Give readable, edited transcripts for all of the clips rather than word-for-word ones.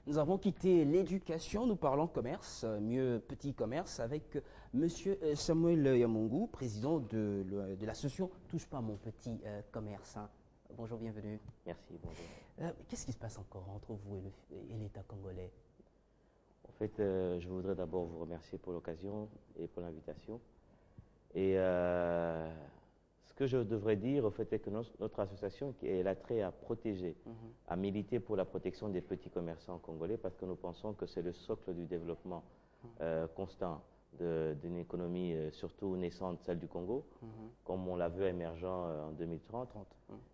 Nous avons quitté l'éducation, nous parlons commerce, mieux petit commerce, avec Monsieur Samuel Yamongu, président de l'association Touche pas mon petit commerce, hein. Bonjour, bienvenue. Merci, bonjour. Qu'est-ce qui se passe encore entre vous et l'État congolais? En fait, je voudrais d'abord vous remercier pour l'occasion et pour l'invitation. Et ce que je devrais dire, au fait, est que notre association, qui est l'attrait à protéger, à militer pour la protection des petits commerçants congolais, parce que nous pensons que c'est le socle du développement constant d'une économie surtout naissante, celle du Congo, comme on l'a vu émergent en 2030.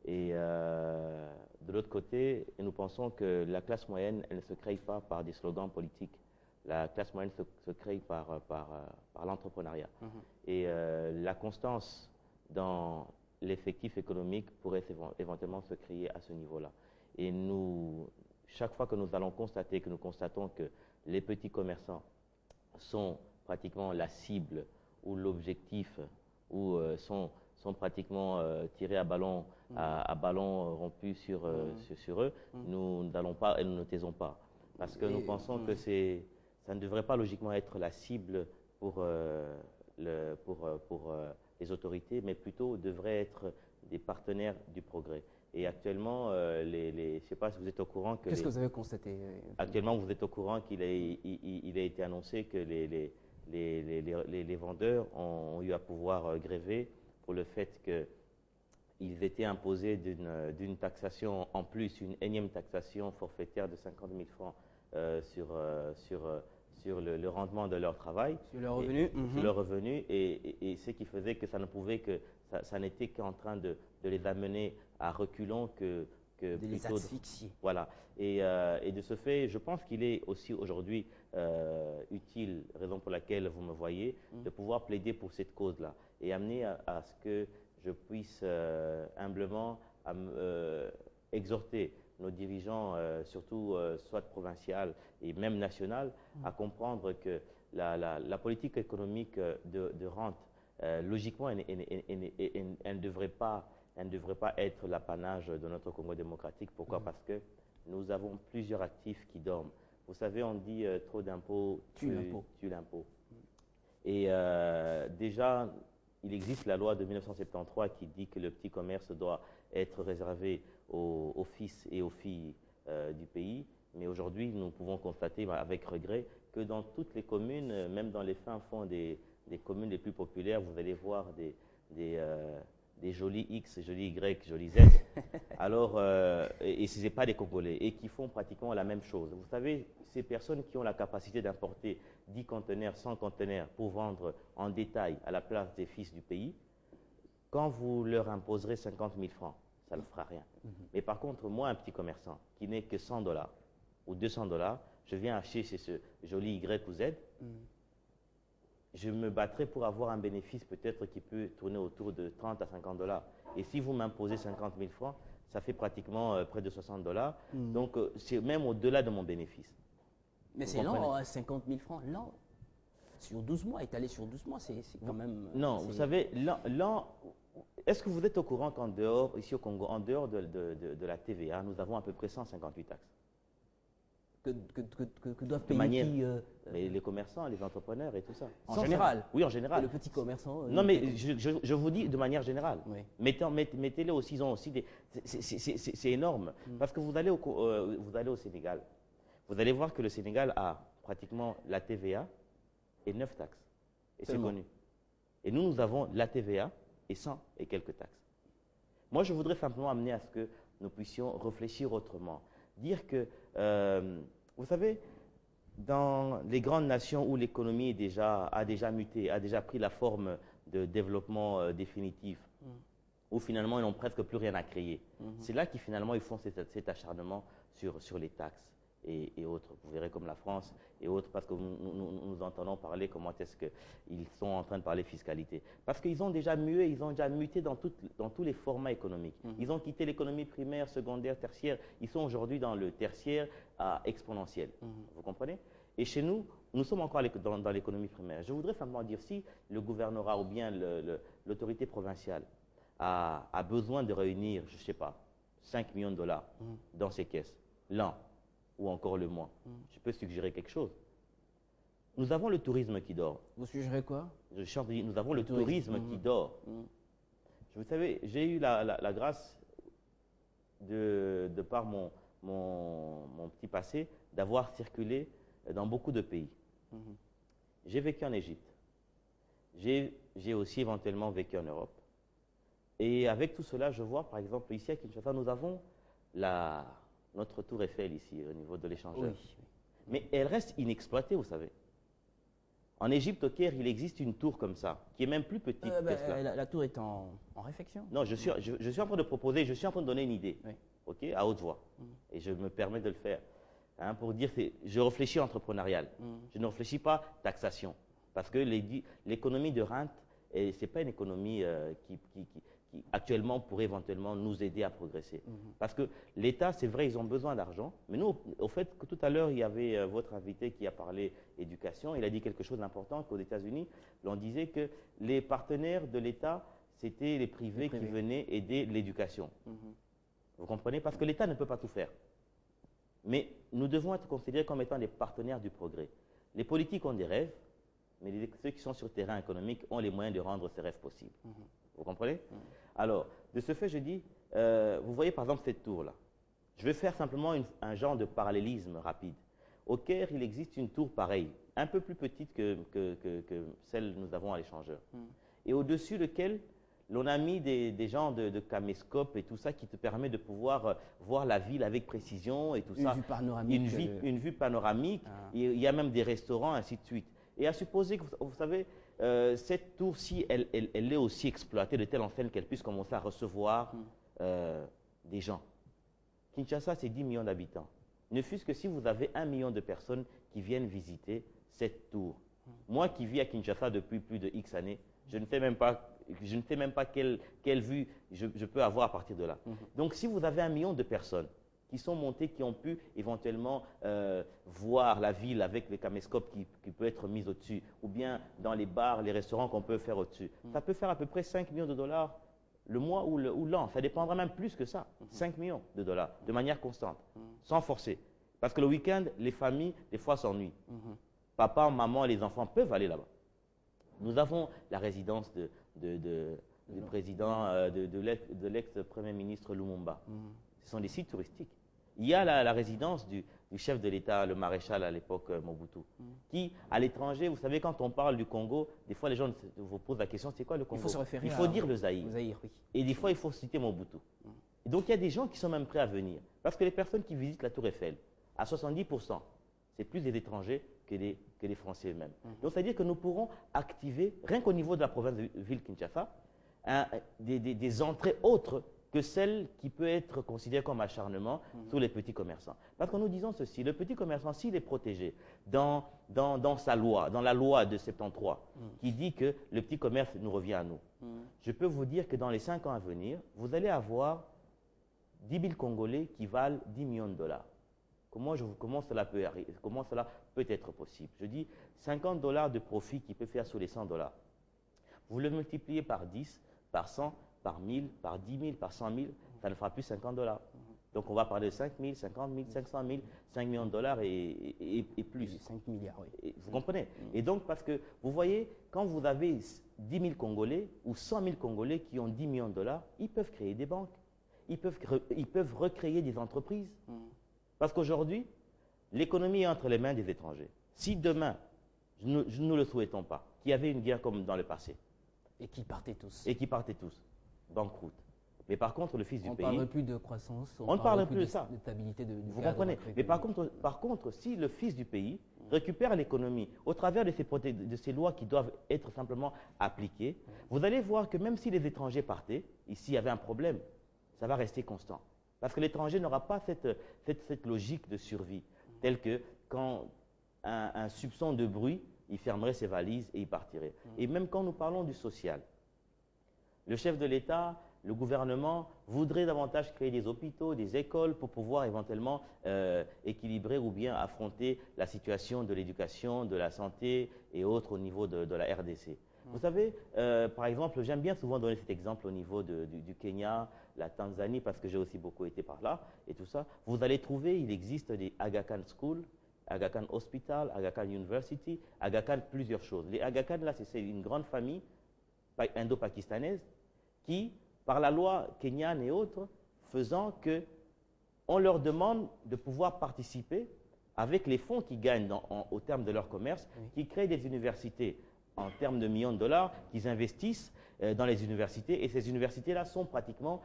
Et de l'autre côté, nous pensons que la classe moyenne, elle ne se crée pas par des slogans politiques. La classe moyenne se crée par l'entrepreneuriat. Et la constance dans l'effectif économique pourrait éventuellement se créer à ce niveau-là. Et nous, chaque fois que nous allons constater, que nous constatons que les petits commerçants sont pratiquement la cible ou l'objectif, ou sont pratiquement tirés à ballon rompu sur eux, nous n'allons pas et nous ne taisons pas. Parce que nous pensons que ça ne devrait pas logiquement être la cible pour les autorités, mais plutôt devrait être des partenaires du progrès. Et actuellement, je ne sais pas si vous êtes au courant que... Qu'est-ce que vous avez constaté? Actuellement, vous êtes au courant qu'il a été annoncé que les vendeurs ont eu à pouvoir gréver pour le fait qu'ils étaient imposés d'une taxation en plus, une énième taxation forfaitaire de 50 000 francs sur le rendement de leur travail. Sur leur revenu. Sur leur revenu, et ce qui faisait que ça ne pouvait que, ça n'était qu'en train de les amener à reculons que de les asphyxier. Voilà. Et de ce fait, je pense qu'il est aussi aujourd'hui utile, raison pour laquelle vous me voyez, de pouvoir plaider pour cette cause-là et amener à ce que je puisse humblement exhorter nos dirigeants, surtout soit provincial et même national, à comprendre que la politique économique de rente, logiquement, elle ne devrait pas être l'apanage de notre Congo démocratique. Pourquoi? Parce que nous avons plusieurs actifs qui dorment. Vous savez, on dit trop d'impôts tue l'impôt. Et déjà, il existe la loi de 1973 qui dit que le petit commerce doit être réservé aux fils et aux filles du pays. Mais aujourd'hui, nous pouvons constater avec regret que dans toutes les communes, même dans les fins fonds des communes les plus populaires, vous allez voir des jolis X, jolis Y, jolis Z, alors, et ce n'est pas des Congolais, et qui font pratiquement la même chose. Vous savez, ces personnes qui ont la capacité d'importer 10 conteneurs, 100 conteneurs pour vendre en détail à la place des fils du pays, quand vous leur imposerez 50 000 francs, ça ne fera rien. Mais par contre, moi, un petit commerçant qui n'est que 100 $ ou 200 $, je viens acheter chez ce joli Y ou Z, je me battrai pour avoir un bénéfice peut-être qui peut tourner autour de 30 à 50 $. Et si vous m'imposez 50 000 francs, ça fait pratiquement près de 60 $. Donc, c'est même au-delà de mon bénéfice. Mais c'est lent, 50 000 francs, lent. Sur 12 mois, étalé sur 12 mois, c'est quand même... Non, vous savez, lent, est-ce que vous êtes au courant qu'en dehors, ici au Congo, en dehors de la TVA, nous avons à peu près 158 taxes? Que doivent payer qui mais les commerçants, les entrepreneurs et tout ça. En général? Oui, en général. Et le petit commerçant non, mais je vous dis de manière générale. Oui. Mettez-les aussi, ils ont aussi des... C'est énorme. Parce que vous allez au Sénégal, vous allez voir que le Sénégal a pratiquement la TVA et 9 taxes. Et c'est connu. Et nous avons la TVA et 100 et quelques taxes. Moi, je voudrais simplement amener à ce que nous puissions réfléchir autrement. Dire que, vous savez, dans les grandes nations où l'économie a déjà muté, a déjà pris la forme de développement définitif, où finalement ils n'ont presque plus rien à créer, c'est là qu'ils finalement ils font cet acharnement sur les taxes et autres. Vous verrez comme la France et autres, parce que nous entendons parler comment est-ce qu'ils sont en train de parler fiscalité. Parce qu'ils ont déjà mué, ils ont déjà muté dans tous les formats économiques. Ils ont quitté l'économie primaire, secondaire, tertiaire. Ils sont aujourd'hui dans le tertiaire exponentiel. Vous comprenez? Et chez nous, nous sommes encore dans l'économie primaire. Je voudrais simplement dire, si le gouvernorat ou bien l'autorité provinciale a besoin de réunir, je ne sais pas, 5 millions de dollars dans ses caisses, l'an, ou encore le moins. Je peux suggérer quelque chose. Nous avons le tourisme qui dort. Vous suggérez quoi? Je suis en train de dire, nous avons le tourisme qui dort. Vous savez, j'ai eu la grâce, de par mon petit passé, d'avoir circulé dans beaucoup de pays. J'ai vécu en Égypte. J'ai aussi éventuellement vécu en Europe. Et avec tout cela, je vois, par exemple, ici à Kinshasa, nous avons notre tour Eiffel ici, au niveau de l'échangeur. Oui. Mais elle reste inexploitée, vous savez. En Égypte, au Caire, il existe une tour comme ça, qui est même plus petite que cela. La tour est en réflexion. Non, je suis en train de proposer, je suis en train de donner une idée, ok, à haute voix. Et je me permets de le faire. Hein, pour dire que je réfléchis entrepreneurial. Je ne réfléchis pas taxation. Parce que l'économie de rente, ce n'est pas une économie qui actuellement pourrait éventuellement nous aider à progresser. Parce que l'État, c'est vrai, ils ont besoin d'argent. Mais nous, au fait, que tout à l'heure, il y avait votre invité qui a parlé éducation. Il a dit quelque chose d'important, qu'aux États-Unis, on disait que les partenaires de l'État, c'était les privés qui venaient aider l'éducation. Vous comprenez? Parce que l'État ne peut pas tout faire. Mais nous devons être considérés comme étant des partenaires du progrès. Les politiques ont des rêves, mais ceux qui sont sur le terrain économique ont les moyens de rendre ces rêves possibles. Vous comprenez? Alors, de ce fait, je dis, vous voyez par exemple cette tour-là. Je vais faire simplement un genre de parallélisme rapide. Au Caire, il existe une tour pareille, un peu plus petite que celle que nous avons à l'échangeur. Et au-dessus lequel l'on a mis des genres de caméscopes et tout ça qui te permet de pouvoir voir la ville avec précision et tout ça. Une vue panoramique. Une vue panoramique. Il y a même des restaurants, ainsi de suite. Et à supposer que, vous savez, cette tour-ci, elle est aussi exploitée de telle enseigne qu'elle puisse commencer à recevoir des gens. Kinshasa, c'est 10 millions d'habitants. Ne fût-ce que si vous avez 1 million de personnes qui viennent visiter cette tour. Moi qui vis à Kinshasa depuis plus de X années, je ne sais même pas quelle vue je peux avoir à partir de là. Donc si vous avez 1 million de personnes qui sont montées, qui ont pu éventuellement voir la ville avec les caméscopes qui peuvent être mis au-dessus, ou bien dans les bars, les restaurants qu'on peut faire au-dessus, ça peut faire à peu près 5 millions de dollars le mois ou l'an. Ça dépendra même plus que ça. 5 millions de dollars, de manière constante, sans forcer. Parce que le week-end, les familles, des fois, s'ennuient. Papa, maman et les enfants peuvent aller là-bas. Nous avons la résidence du président, de l'ex-premier ministre Lumumba. Ce sont des sites touristiques. Il y a la résidence du chef de l'État, le maréchal à l'époque Mobutu, qui, à l'étranger, vous savez, quand on parle du Congo, des fois les gens vous posent la question, c'est quoi le Congo? Il faut se référer dire le Zaïre. Oui. Et des fois, il faut citer Mobutu. Et donc, il y a des gens qui sont même prêts à venir. Parce que les personnes qui visitent la Tour Eiffel, à 70%, c'est plus des étrangers que les Français eux-mêmes. Donc, c'est-à-dire que nous pourrons activer, rien qu'au niveau de la province de ville Kinshasa, des entrées autres que celle qui peut être considérée comme acharnement sur les petits commerçants. Parce que nous disons ceci, le petit commerçant, s'il est protégé dans sa loi, dans la loi de 73, qui dit que le petit commerce nous revient à nous, je peux vous dire que dans les 5 ans à venir, vous allez avoir 10 000 Congolais qui valent 10 millions de dollars. Comment cela peut être possible? Je dis 50 dollars de profit qu'il peut faire sur les 100 dollars. Vous le multipliez par 10, par 100, par 1000, par 10 000, par 100 000, ça ne fera plus 50 dollars. Donc on va parler de 5 000, 50 000, 500 000, 5 millions de dollars et plus. 5 milliards, oui. Et vous comprenez? Et donc, parce que vous voyez, quand vous avez 10 000 Congolais ou 100 000 Congolais qui ont 10 millions de dollars, ils peuvent créer des banques, ils peuvent recréer des entreprises. Parce qu'aujourd'hui, l'économie est entre les mains des étrangers. Si demain, nous ne le souhaitons pas, qu'il y avait une guerre comme dans le passé. Et qui partaient tous. Banqueroute. Mais par contre, le fils du pays... On ne parle plus de croissance, on ne parle plus de ça. De stabilité du Vous comprenez? Mais par contre, si le fils du pays récupère l'économie au travers de ces lois qui doivent être simplement appliquées, vous allez voir que même si les étrangers partaient, ici il y avait un problème, ça va rester constant. Parce que l'étranger n'aura pas cette logique de survie, telle que quand un soupçon de bruit, il fermerait ses valises et il partirait. Et même quand nous parlons du social, le chef de l'État, le gouvernement voudrait davantage créer des hôpitaux, des écoles pour pouvoir éventuellement équilibrer ou bien affronter la situation de l'éducation, de la santé et autres au niveau de la RDC. Vous savez, par exemple, j'aime bien souvent donner cet exemple au niveau du Kenya, la Tanzanie, parce que j'ai aussi beaucoup été par là, et tout ça, vous allez trouver, il existe des Aga Khan School, Aga Khan Hospital, Aga Khan University, Aga Khan plusieurs choses. Les Aga Khan, là, c'est une grande famille indo-pakistanaise qui, par la loi kenyane et autres, faisant que on leur demande de pouvoir participer avec les fonds qu'ils gagnent au terme de leur commerce, qui créent des universités en termes de millions de dollars, qu'ils investissent dans les universités. Et ces universités-là sont pratiquement,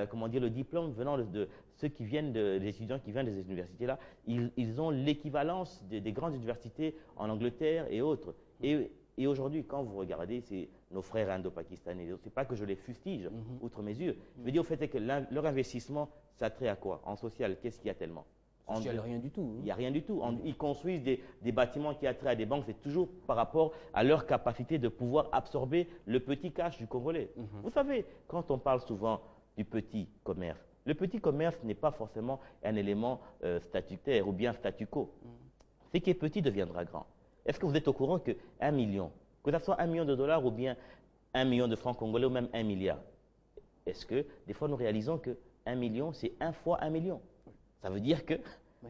comment dire, le diplôme venant de ceux qui viennent, des étudiants qui viennent des universités-là, ils ont l'équivalence des grandes universités en Angleterre et autres. Et aujourd'hui, quand vous regardez, c'est nos frères indo-pakistanais, ce n'est pas que je les fustige, outre mesure. Je veux dire, au fait est que leur investissement, ça a trait à quoi? En social, qu'est-ce qu'il y a tellement? Il n'y a rien du tout. Il n'y a rien du tout. Ils construisent des bâtiments qui attraient à des banques, c'est toujours par rapport à leur capacité de pouvoir absorber le petit cash du Congolais. Vous savez, quand on parle souvent du petit commerce, le petit commerce n'est pas forcément un élément statutaire ou bien statu quo. Ce qui est petit deviendra grand. Est-ce que vous êtes au courant que 1 million, que ce soit 1 million de dollars ou bien 1 million de francs congolais ou même 1 milliard, est-ce que des fois nous réalisons que 1 million, c'est 1 fois 1 million? Ça veut dire que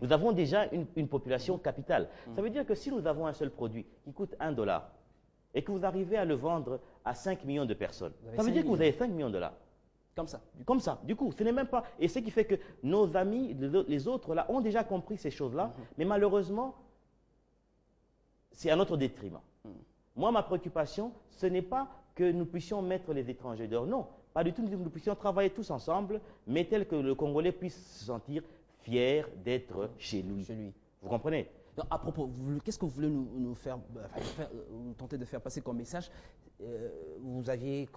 nous avons déjà une population capitale. Ça veut dire que si nous avons un seul produit qui coûte 1 dollar et que vous arrivez à le vendre à 5 millions de personnes, ça veut dire que vous avez 5 millions de dollars. Comme ça. Comme ça. Du coup, ce n'est même pas... Et ce qui fait que nos amis, les autres, là, ont déjà compris ces choses-là, mais malheureusement, c'est à notre détriment. Moi, ma préoccupation, ce n'est pas que nous puissions mettre les étrangers dehors. Non, pas du tout. Nous puissions travailler tous ensemble, mais tel que le Congolais puisse se sentir fier d'être chez lui. Vous comprenez? Donc, à propos, qu'est-ce que vous voulez nous faire, vous tenter de faire passer comme message? Vous aviez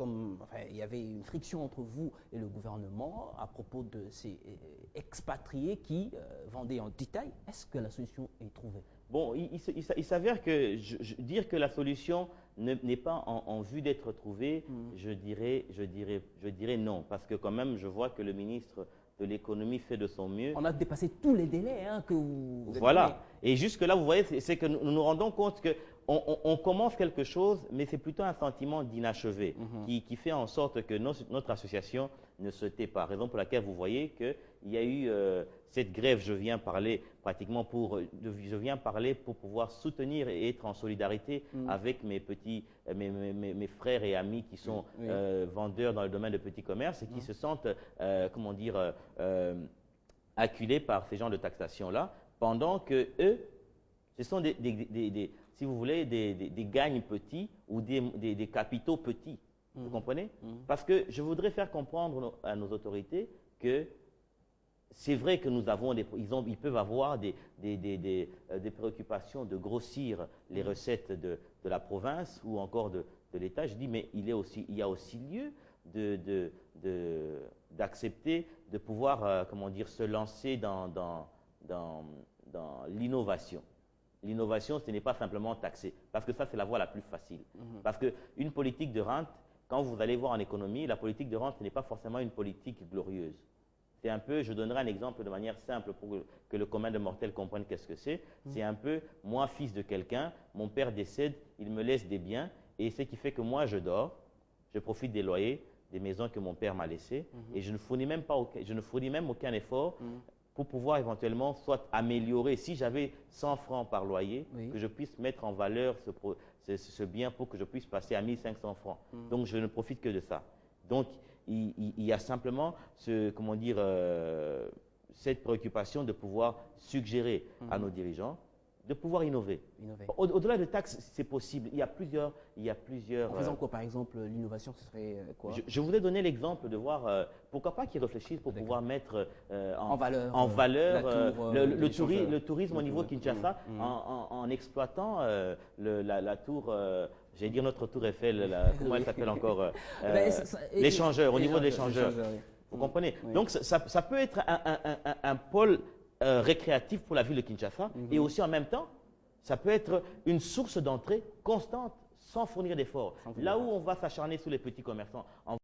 il y avait une friction entre vous et le gouvernement à propos de ces expatriés qui vendaient en détail. Est-ce que la solution est trouvée? Bon, il s'avère que dire que la solution n'est pas en vue d'être trouvée, je dirais non, parce que quand même, je vois que le ministre de l'économie fait de son mieux. On a dépassé tous les délais que vous avez Voilà. donnés. Et jusque-là, vous voyez, c'est que nous nous rendons compte qu'on commence quelque chose, mais c'est plutôt un sentiment d'inachevé qui fait en sorte que notre association ne se tait pas. Raison pour laquelle vous voyez qu'il y a eu cette grève, je viens parler pour pouvoir soutenir et être en solidarité avec mes frères et amis qui sont vendeurs dans le domaine de petits commerces et qui se sentent, comment dire, acculés par ces genres de taxation-là, pendant que eux, ce sont si vous voulez, des gagnes petits ou des capitaux petits. Vous comprenez? Parce que je voudrais faire comprendre à nos autorités que c'est vrai que ils peuvent avoir des préoccupations de grossir les recettes de la province ou encore de l'État. Je dis, mais il y a aussi lieu d'accepter de pouvoir, comment dire, se lancer dans l'innovation. L'innovation, ce n'est pas simplement taxer, parce que ça, c'est la voie la plus facile. Parce qu'une politique de rente, quand vous allez voir en économie, la politique de rente, ce n'est pas forcément une politique glorieuse. C'est un peu, je donnerai un exemple de manière simple pour que le commun des mortels comprenne qu'est-ce que c'est. C'est un peu, moi, fils de quelqu'un, mon père décède, il me laisse des biens, et ce qui fait que moi, je dors, je profite des loyers, des maisons que mon père m'a laissées, et je ne fournis même aucun effort pour pouvoir éventuellement soit améliorer, si j'avais 100 francs par loyer, que je puisse mettre en valeur ce bien pour que je puisse passer à 1500 francs. Donc, je ne profite que de ça. Donc, il y a simplement cette préoccupation de pouvoir suggérer à nos dirigeants de pouvoir innover. Au-delà de taxes, c'est possible. Il y a plusieurs. En faisant quoi, par exemple, l'innovation, ce serait quoi? Je voulais donner l'exemple de voir, pourquoi pas qu'ils réfléchissent pour pouvoir mettre en valeur le tourisme au niveau Kinshasa en exploitant la tour, j'allais dire notre tour Eiffel, comment elle s'appelle encore, l'échangeur, au niveau de l'échangeur. Vous comprenez? Donc ça peut être un pôle récréatif pour la ville de Kinshasa et aussi en même temps, ça peut être une source d'entrée constante sans fournir d'efforts. Là où on va s'acharner sur les petits commerçants,